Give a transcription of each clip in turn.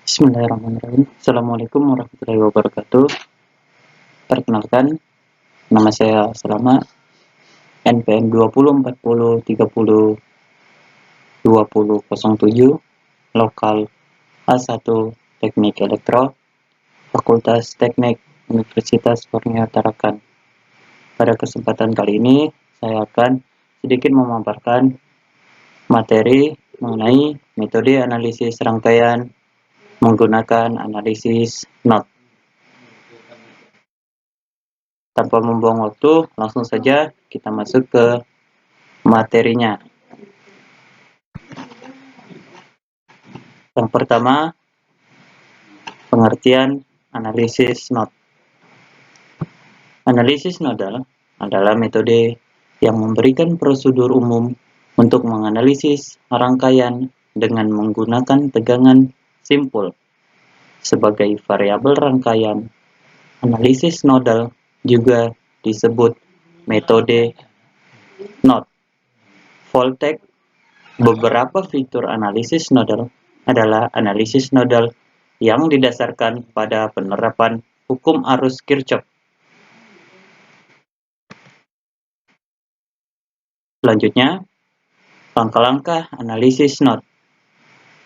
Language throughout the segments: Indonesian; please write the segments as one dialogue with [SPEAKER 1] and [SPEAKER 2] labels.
[SPEAKER 1] Bismillahirrahmanirrahim. Assalamualaikum warahmatullahi wabarakatuh. Perkenalkan, nama saya Salama, NPM 2040302007, lokal A1 Teknik Elektro, Fakultas Teknik Universitas Borneo Tarakan. Pada kesempatan kali ini, saya akan sedikit memaparkan materi mengenai metode analisis rangkaian menggunakan analisis NOT. Tanpa membuang waktu, langsung saja kita masuk ke materinya. Yang pertama, pengertian analisis NOT. Analisis nodal adalah metode yang memberikan prosedur umum untuk menganalisis rangkaian dengan menggunakan tegangan simpul sebagai variabel rangkaian. Analisis nodal juga disebut metode NOT. Voltaik. Beberapa fitur analisis nodal adalah analisis nodal yang didasarkan pada penerapan hukum arus Kirchhoff. Selanjutnya, langkah-langkah analisis NOT.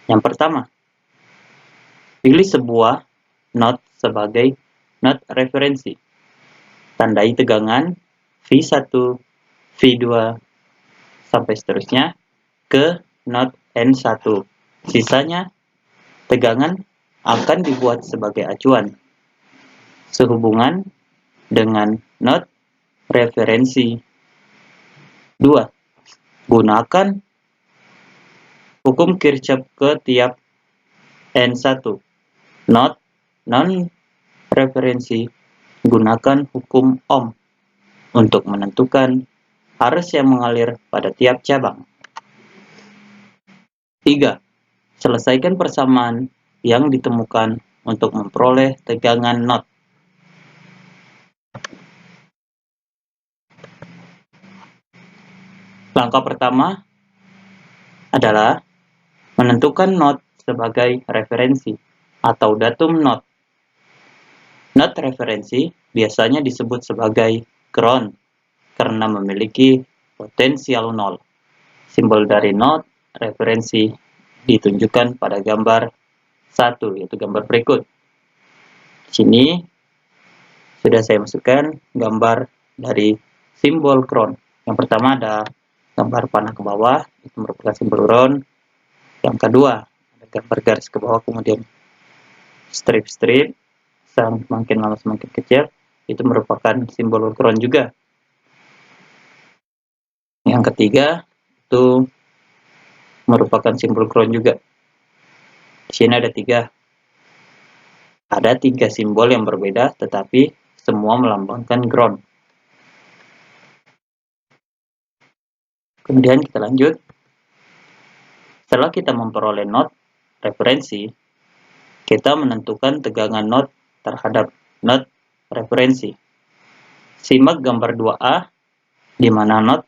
[SPEAKER 1] Yang pertama, pilih sebuah NOT sebagai NOT referensi. Tandai tegangan V1, V2, sampai seterusnya ke NOT N1. Sisanya, tegangan akan dibuat sebagai acuan sehubungan dengan NOT referensi. 2. Gunakan hukum Kirchhoff ke tiap N1. NOT non-referensi, gunakan hukum Ohm untuk menentukan arus yang mengalir pada tiap cabang. 3. Selesaikan persamaan yang ditemukan untuk memperoleh tegangan NOT. Langkah pertama adalah menentukan NOT sebagai referensi atau datum NOT. NOT referensi biasanya disebut sebagai ground karena memiliki potensial nol. Simbol dari NOT referensi ditunjukkan pada gambar 1, yaitu gambar berikut. Di sini sudah saya masukkan gambar dari simbol ground. Yang pertama ada gambar panah ke bawah, itu merupakan simbol ground. Yang kedua, ada gambar garis ke bawah, kemudian strip-strip, semakin lama semakin kecil, itu merupakan simbol ground juga. Yang ketiga, itu merupakan simbol ground juga. Di sini ada tiga simbol yang berbeda, tetapi semua melambangkan ground. Kemudian kita lanjut. Setelah kita memperoleh NOT referensi, kita menentukan tegangan NOT terhadap NOT referensi. Simak gambar 2A, di mana NOT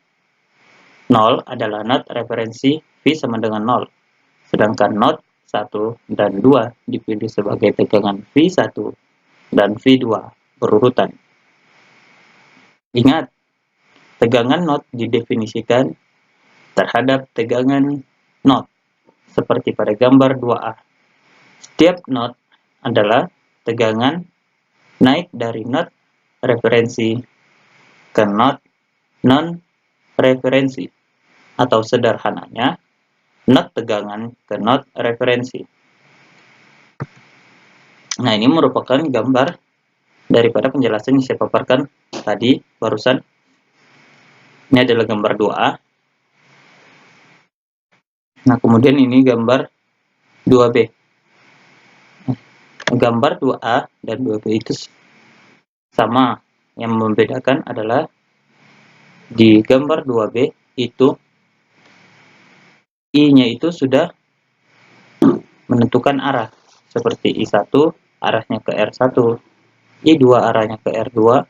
[SPEAKER 1] 0 adalah NOT referensi V sama dengan 0. Sedangkan NOT 1 dan 2 dipilih sebagai tegangan V1 dan V2 berurutan. Ingat, tegangan NOT didefinisikan terhadap tegangan NOT seperti pada gambar 2A. Setiap NOT adalah tegangan naik dari NOT referensi ke NOT non-referensi, atau sederhananya NOT tegangan ke NOT referensi. Nah, ini merupakan gambar daripada penjelasan yang saya paparkan tadi barusan. Ini adalah gambar 2A. Nah, kemudian ini gambar 2B. Gambar 2A dan 2B itu sama. Yang membedakan adalah di gambar 2B itu I-nya itu sudah menentukan arah. Seperti I1 arahnya ke R1, I2 arahnya ke R2,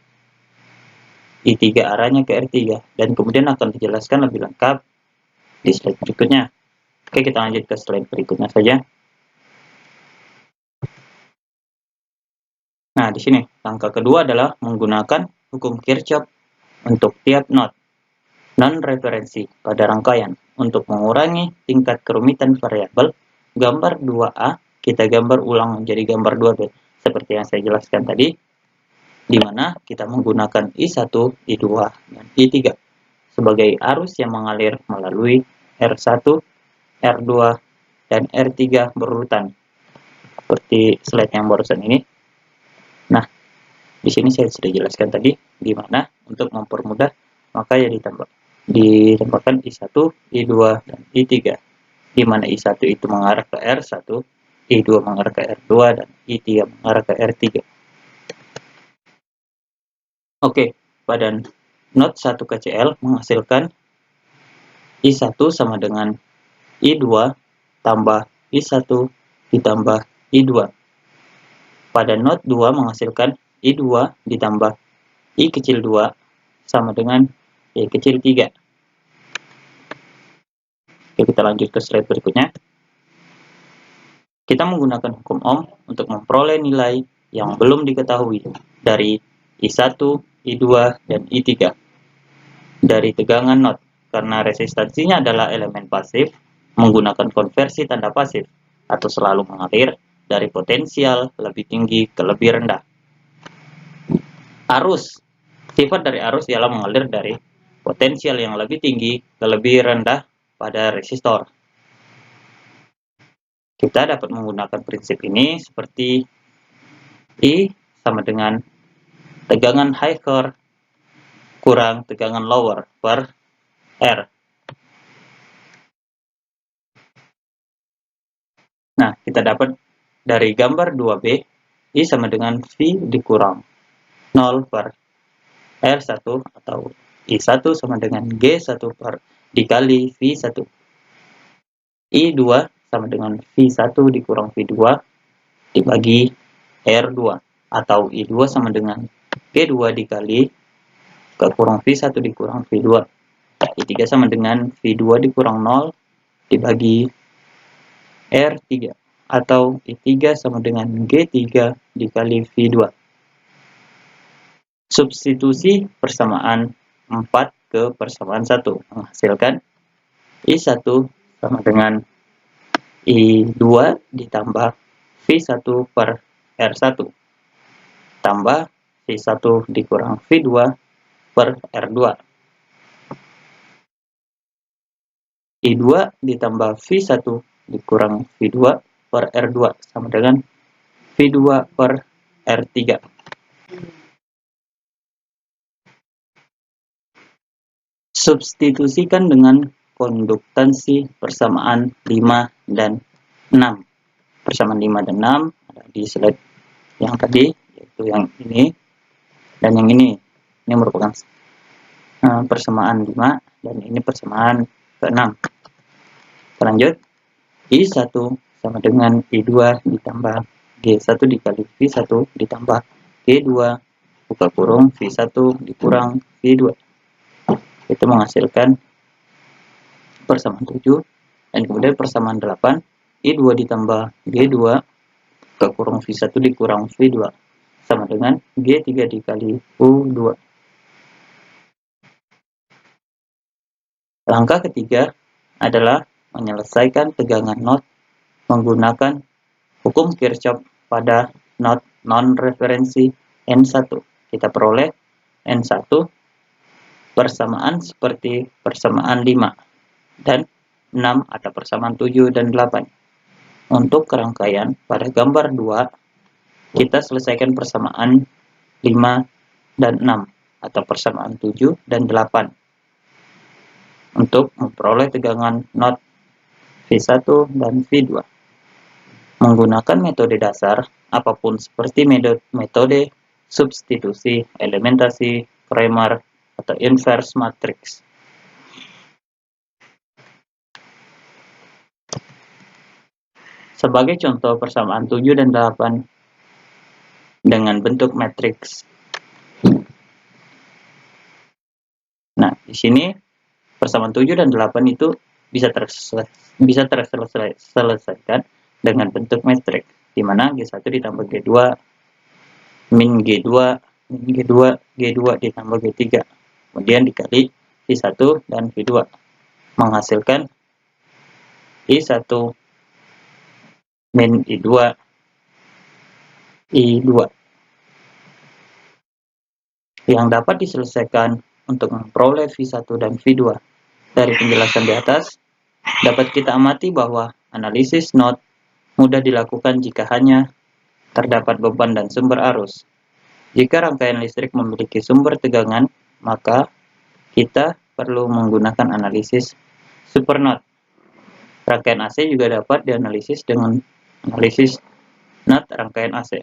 [SPEAKER 1] I3 arahnya ke R3. Dan kemudian akan dijelaskan lebih lengkap di slide berikutnya. Oke, kita lanjut ke slide berikutnya saja. Nah, di sini langkah kedua adalah menggunakan hukum Kirchhoff untuk tiap not non-referensi pada rangkaian. Untuk mengurangi tingkat kerumitan variabel, gambar 2A kita gambar ulang menjadi gambar 2B seperti yang saya jelaskan tadi, di mana kita menggunakan I1, I2, dan I3 sebagai arus yang mengalir melalui R1, R2, dan R3 berurutan seperti slide yang barusan ini. Nah, di sini saya sudah jelaskan tadi di mana untuk mempermudah maka ya ditambahkan I1, I2, dan I3, di mana I1 itu mengarah ke R1, I2 mengarah ke R2, dan I3 mengarah ke R3. Oke, pada not 1 KCL menghasilkan I1 sama dengan I2 tambah I1 ditambah I2. Pada not 2 menghasilkan I2 ditambah I kecil 2 sama dengan I kecil 3. Oke, kita lanjut ke slide berikutnya. Kita menggunakan hukum Ohm untuk memperoleh nilai yang belum diketahui dari I1, I2, dan I3 dari tegangan not. Karena resistansinya adalah elemen pasif, menggunakan konversi tanda pasif atau selalu mengalir dari potensial lebih tinggi ke lebih rendah. Arus. Sifat dari arus ialah mengalir dari potensial yang lebih tinggi ke lebih rendah pada resistor. Kita dapat menggunakan prinsip ini seperti I sama dengan tegangan higher kurang tegangan lower per R. Nah, kita dapat dari gambar 2B, I sama dengan V dikurang 0 per R1 atau I1 sama dengan G1 per dikali V1. I2 sama dengan V1 dikurang V2 dibagi R2 atau I2 sama dengan G2 dikali kurang V1 dikurang V2. I3 sama dengan V2 dikurang 0 dibagi R3 atau I3 sama dengan G3 dikali V2. Substitusi persamaan 4 ke persamaan 1 menghasilkan I1 sama dengan I2 ditambah V1 per R1 tambah V1 dikurang V2 per R2. I2 ditambah V1 dikurang V2 per R2 sama dengan V2 per R3. Substitusikan dengan konduktansi persamaan 5 dan 6. Persamaan 5 dan 6 ada di slide yang tadi, yaitu yang ini dan yang ini. Ini merupakan persamaan 5 dan ini persamaan ke-6. Lanjut, I1 sama dengan I2 ditambah G1 dikali V1 ditambah G2 buka kurung V1 dikurang V2. Itu menghasilkan persamaan 7 dan kemudian persamaan 8 I2 ditambah G2 ke kurung V1 dikurang V2 sama dengan G3 dikali U2. Langkah ketiga adalah menyelesaikan tegangan not menggunakan hukum Kirchhoff pada not non-referensi N1. Kita peroleh N1 persamaan seperti persamaan 5 dan 6 atau persamaan 7 dan 8. Untuk kerangkaian pada gambar 2, kita selesaikan persamaan 5 dan 6 atau persamaan 7 dan 8 untuk memperoleh tegangan not V1 dan V2. Menggunakan metode dasar apapun seperti metode substitusi, elementasi, Cramer, atau inverse matrix. Sebagai contoh persamaan 7 dan 8 dengan bentuk matriks. Nah, di sini persamaan 7 dan 8 itu bisa terselesaikan dengan bentuk matriks, di mana G1 ditambah G2 min G2 G2 ditambah G3, kemudian dikali V1 dan V2, menghasilkan I1 min I2 yang dapat diselesaikan untuk memperoleh V1 dan V2. Dari penjelasan di atas, dapat kita amati bahwa analisis node mudah dilakukan jika hanya terdapat beban dan sumber arus. Jika rangkaian listrik memiliki sumber tegangan, maka kita perlu menggunakan analisis supernode. Rangkaian AC juga dapat dianalisis dengan analisis node rangkaian AC.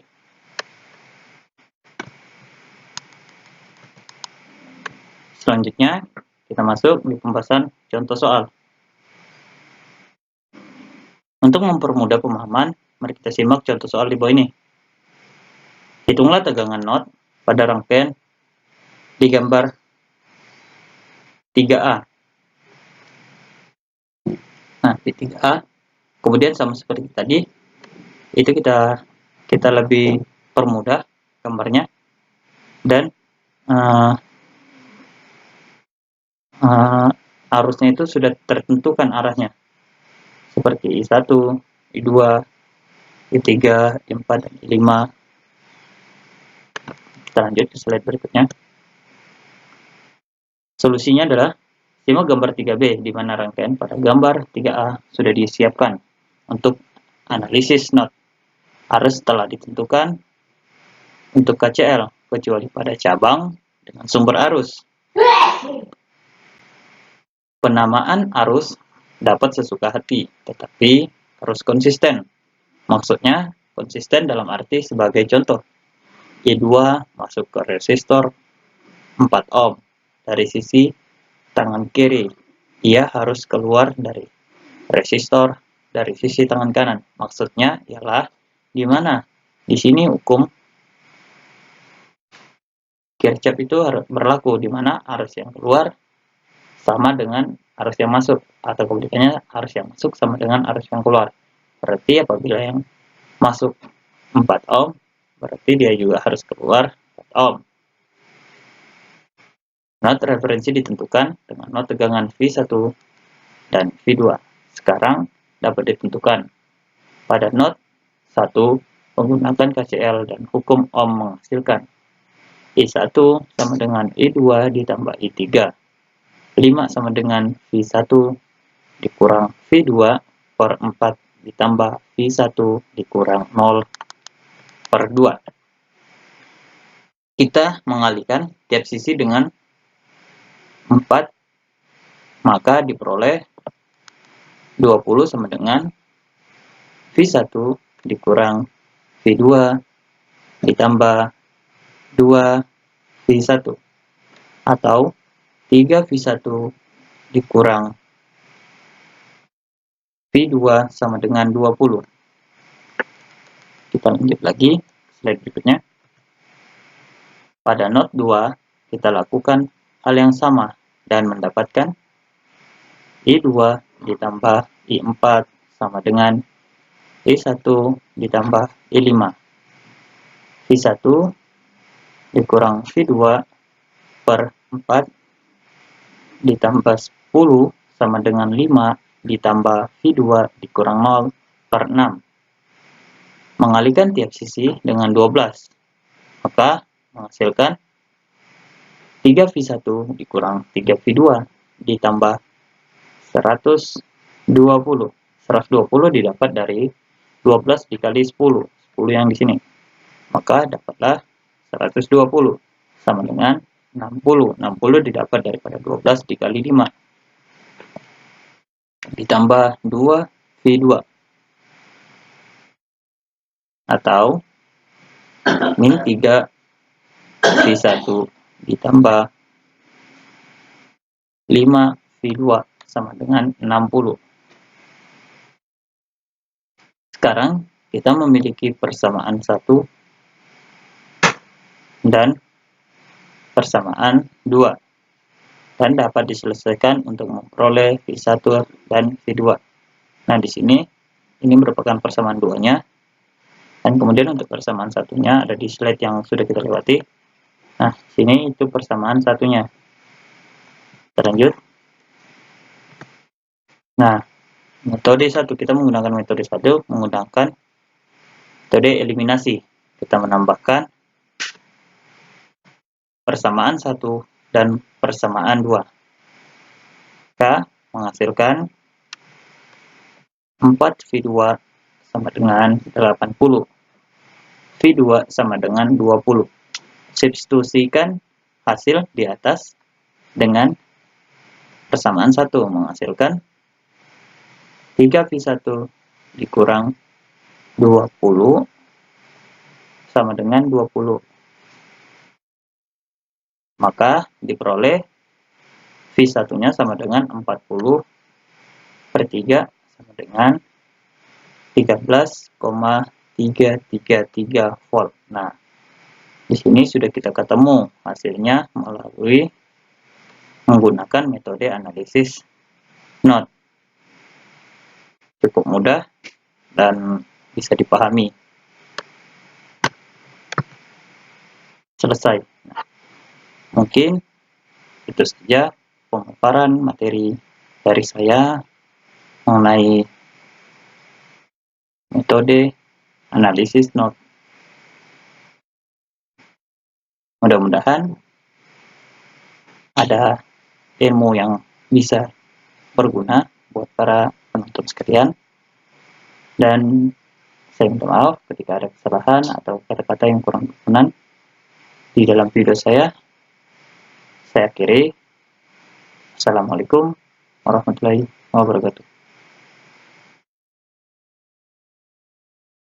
[SPEAKER 1] Selanjutnya, kita masuk di pembahasan contoh soal. Untuk mempermudah pemahaman, mari kita simak contoh soal di bawah ini. Hitunglah tegangan node pada rangkaian di gambar 3A. Nah, di 3A, kemudian sama seperti tadi, itu kita lebih permudah gambarnya, dan arusnya itu sudah tertentukan arahnya, seperti I1, I2, I3, I4, dan I5. Kita lanjut ke slide berikutnya. Solusinya adalah simak gambar 3B, di mana rangkaian pada gambar 3A sudah disiapkan untuk analisis node. Arus telah ditentukan untuk KCL, kecuali pada cabang dengan sumber arus. Penamaan arus dapat sesuka hati, tetapi harus konsisten. Maksudnya, konsisten dalam arti sebagai contoh. I2 masuk ke resistor 4 ohm. Dari sisi tangan kiri, ia harus keluar dari resistor dari sisi tangan kanan. Maksudnya ialah di mana? Di sini hukum Kirchhoff itu harus berlaku, di mana arus yang keluar sama dengan arus yang masuk, atau kebalikannya, arus yang masuk sama dengan arus yang keluar. Berarti apabila yang masuk 4 ohm, berarti dia juga harus keluar 4 ohm. Node referensi ditentukan dengan node tegangan V1 dan V2. Sekarang dapat ditentukan pada node 1 menggunakan KCL dan hukum Ohm menghasilkan I1 sama dengan I2 ditambah I3. 5 sama dengan V1 dikurang V2 per 4 ditambah V1 dikurang 0 per 2. Kita mengalihkan tiap sisi dengan 4, maka diperoleh 20 sama dengan V1 dikurang V2 ditambah 2 V1, atau 3 V1 dikurang V2 sama dengan 20. Kita lanjut lagi, slide berikutnya. Pada node 2, kita lakukan hal yang sama dan mendapatkan I2 ditambah I4 sama dengan I1 ditambah I5. V1 dikurang V2 per 4 ditambah 10 sama dengan 5 ditambah V2 dikurang 0 per 6. Mengalihkan tiap sisi dengan 12, maka menghasilkan 3V1 dikurang 3V2 ditambah 120. 120 didapat dari 12 dikali 10, 10 yang di sini. Maka dapatlah 120 sama dengan 60. 60 didapat daripada 12 dikali 5 ditambah 2V2, atau min 3V1 ditambah 5V2 sama dengan 60. Sekarang kita memiliki persamaan 1 dan persamaan 2, dan dapat diselesaikan untuk memperoleh V1 dan V2. Nah, di sini ini merupakan persamaan 2-nya. Dan kemudian untuk persamaan satunya ada di slide yang sudah kita lewati. Nah, sini itu persamaan satunya. Kita lanjut. Nah, metode 1, kita menggunakan metode 1 menggunakan metode eliminasi. Kita menambahkan persamaan 1 dan persamaan 2. Maka menghasilkan 4V2 sama dengan 80. V2 sama dengan 20. Substitusikan hasil di atas dengan persamaan 1 menghasilkan 3V1 dikurang 20 sama dengan 20. Maka diperoleh V1-nya sama dengan 40 per 3 sama dengan 13,333 volt. Nah, di sini sudah kita ketemu hasilnya melalui menggunakan metode analisis NOT. Cukup mudah dan bisa dipahami. Selesai. Nah, mungkin itu saja pemaparan materi dari saya mengenai metode analisis NOT. Mudah-mudahan ada ilmu yang bisa berguna buat para penonton sekalian. Dan saya minta maaf ketika ada kesalahan atau kata-kata yang kurang berkenan di dalam video saya. Saya akhiri. Assalamualaikum warahmatullahi wabarakatuh.